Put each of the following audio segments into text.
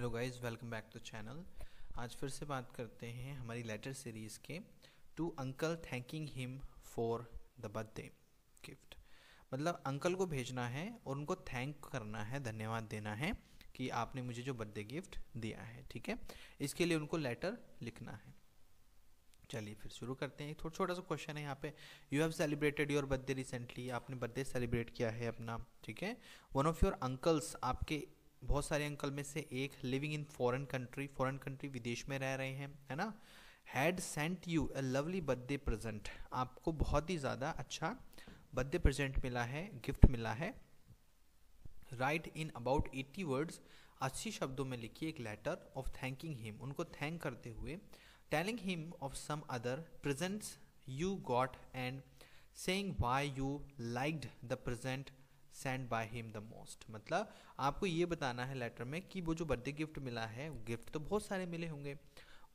Hello guys, welcome back to channel. आज फिर से बात करते हैं हमारी लेटर सीरीज़ के to uncle thanking him for the birthday gift. मतलब अंकल को भेजना है और उनको थैंक करना है, धन्यवाद देना है कि आपने मुझे जो बर्थडे गिफ्ट दिया है। ठीक है, इसके लिए उनको लेटर लिखना है। चलिए फिर शुरू करते हैं। एक छोटा सा क्वेश्चन है यहाँ पे। You have celebrated your birthday recently, आपने बर्थडे सेलिब्रेट किया है अपना। ठीक है, वन ऑफ योर अंकल्स, आपके बहुत सारे अंकल में से एक, लिविंग इन फॉरेन कंट्री विदेश में रह रहे हैं, है ना, had sent you a lovely birthday present, आपको बहुत ही ज़्यादा अच्छा बर्थडे प्रेजेंट मिला है, गिफ्ट मिला है। राइट इन अबाउट 80 वर्ड्स, 80 शब्दों में लिखिए एक लेटर ऑफ थैंकिंग हिम, उनको थैंक करते हुए, telling him of some other presents you got and saying why you liked the present send by him the most. मतलब आपको ये बताना है लेटर में कि वो जो बर्थडे गिफ्ट मिला है, गिफ्ट तो बहुत सारे मिले होंगे,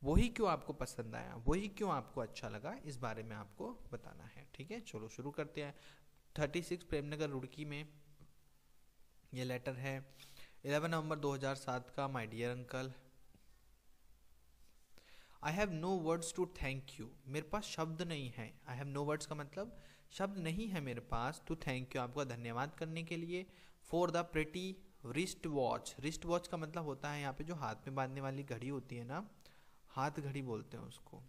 वही क्यों आपको पसंद आया, वही क्यों आपको अच्छा लगा, इस बारे में आपको बताना है। ठीक है, चलो शुरू करते हैं। 36 प्रेमनगर रुड़की में ये लेटर है, 11 नवंबर 2007 का। My dear uncle, I have no words to thank you, मेरे पास शब्द नहीं है। आई हैव नो वर्ड्स का मतलब शब्द नहीं है मेरे पास, टू थैंक यू, आपका धन्यवाद करने के लिए, for the pretty wrist watch. Wrist watch का मतलब होता है यहाँ पे जो हाथ में बांधने वाली घड़ी होती है ना, हाथ घड़ी बोलते हैं उसको।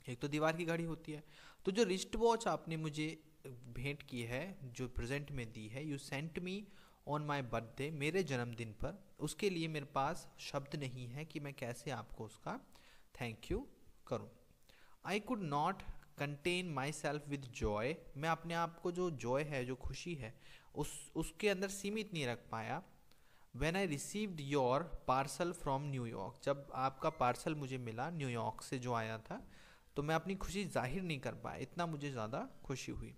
एक तो दीवार की घड़ी होती है, तो जो रिस्ट वॉच आपने मुझे भेंट की है, जो प्रेजेंट में दी है, you sent me on my birthday, मेरे जन्मदिन पर, उसके लिए मेरे पास शब्द नहीं है कि मैं कैसे आपको उसका थैंक यू करूं। I could not contain my self with Joy, मैं अपने आप को जो जॉय है, जो खुशी है, उसके अंदर सीमित नहीं रख पाया। When I received your parcel from New York, जब आपका पार्सल मुझे मिला न्यूयॉर्क से जो आया था, तो मैं अपनी खुशी जाहिर नहीं कर पाया, इतना मुझे ज़्यादा खुशी हुई।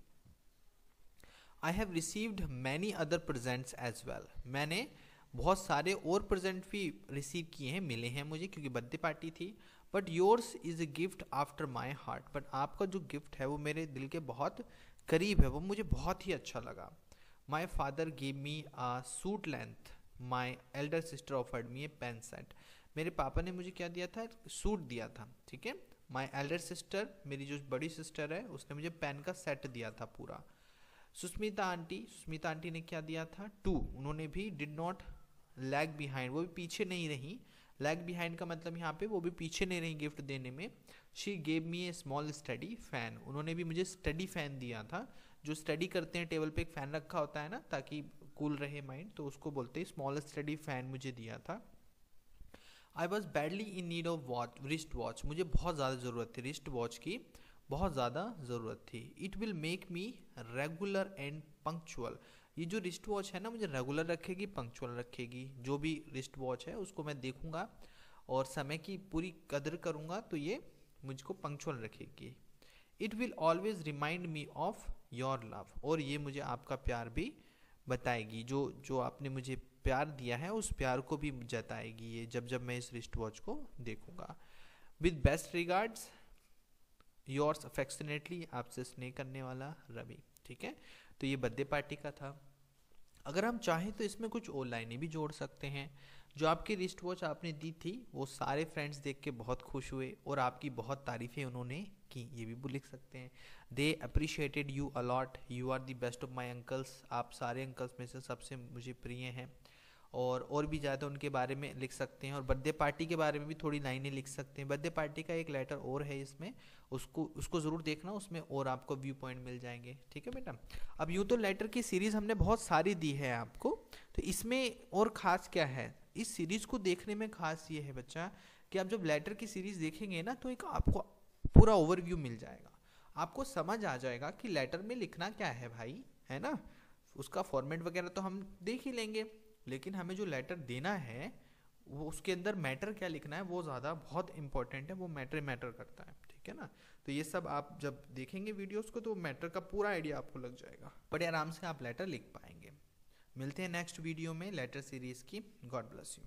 I have received many other presents as well, मैंने बहुत सारे और प्रेजेंट भी रिसीव किए हैं, मिले हैं मुझे, क्योंकि बर्थडे पार्टी थी। But yours is a gift after my heart, but आपका जो गिफ्ट है वो मेरे दिल के बहुत करीब है, वो मुझे बहुत ही अच्छा लगा। My father give me a suit length, my elder sister offered me a pen set, मेरे पापा ने मुझे क्या दिया था, सूट दिया था। ठीक है, माई एल्डर सिस्टर, मेरी जो बड़ी सिस्टर है, उसने मुझे पेन का सेट दिया था पूरा। सुष्मिता आंटी ने क्या दिया था, टू, उन्होंने भी डिड नॉट लैग बिहाइंड, वो भी पीछे नहीं रही। लैग बिहाइंड का मतलब यहाँ पे वो भी पीछे नहीं रही गिफ्ट देने में। She gave me A small study fan, उन्होंने भी मुझे स्टडी फैन दिया था, जो स्टडी करते हैं टेबल पे एक फैन रखा होता है ना, ताकि कूल रहे माइंड, तो उसको बोलते हैं स्मॉल स्टडी फैन, मुझे दिया था। I was badly in need of watch, wrist watch, मुझे बहुत ज़्यादा ज़रूरत थी रिस्ट वॉच की, बहुत ज़्यादा ज़रूरत थी। It will make me regular and punctual, ये जो रिस्ट वॉच है ना, मुझे रेगुलर रखेगी, पंक्चुअल रखेगी, जो भी रिस्ट वॉच है उसको मैं देखूंगा और समय की पूरी कदर करूंगा, तो ये मुझको पंक्चुअल रखेगी। It will always remind me of your love, और ये मुझे आपका प्यार भी बताएगी, जो जो आपने मुझे प्यार दिया है उस प्यार को भी जताएगी ये, जब जब मैं इस रिस्ट वॉच को देखूंगा। With best regards yours affectionately, आपसे स्नेह करने वाला रवि। ठीक है, तो ये बर्थडे पार्टी का था। अगर हम चाहें तो इसमें कुछ और लाइनें भी जोड़ सकते हैं। जो आपकी रिस्ट वॉच आपने दी थी, वो सारे फ्रेंड्स देख के बहुत खुश हुए और आपकी बहुत तारीफ़ें उन्होंने की, ये भी लिख सकते हैं। They appreciated you a lot, you are the best of my uncles, आप सारे अंकल्स में से सबसे मुझे प्रिय हैं। और भी ज़्यादा उनके बारे में लिख सकते हैं, और बर्थडे पार्टी के बारे में भी थोड़ी लाइनें लिख सकते हैं। बर्थडे पार्टी का एक लेटर और है इसमें, उसको ज़रूर देखना, उसमें और आपको व्यू पॉइंट मिल जाएंगे। ठीक है बेटा, अब यूँ तो लेटर की सीरीज़ हमने बहुत सारी दी है आपको, तो इसमें और ख़ास क्या है, इस सीरीज़ को देखने में ख़ास ये है बच्चा कि आप जब लेटर की सीरीज़ देखेंगे ना, तो एक आपको पूरा ओवरव्यू मिल जाएगा, आपको समझ आ जाएगा कि लेटर में लिखना क्या है भाई, है ना। उसका फॉर्मेट वगैरह तो हम देख ही लेंगे, लेकिन हमें जो लेटर देना है वो उसके अंदर मैटर क्या लिखना है, वो ज़्यादा बहुत इंपॉर्टेंट है, वो मैटर करता है। ठीक है ना, तो ये सब आप जब देखेंगे वीडियोस को, तो मैटर का पूरा आइडिया आपको लग जाएगा, बड़े आराम से आप लेटर लिख पाएंगे। मिलते हैं नेक्स्ट वीडियो में लेटर सीरीज़ की। God bless you.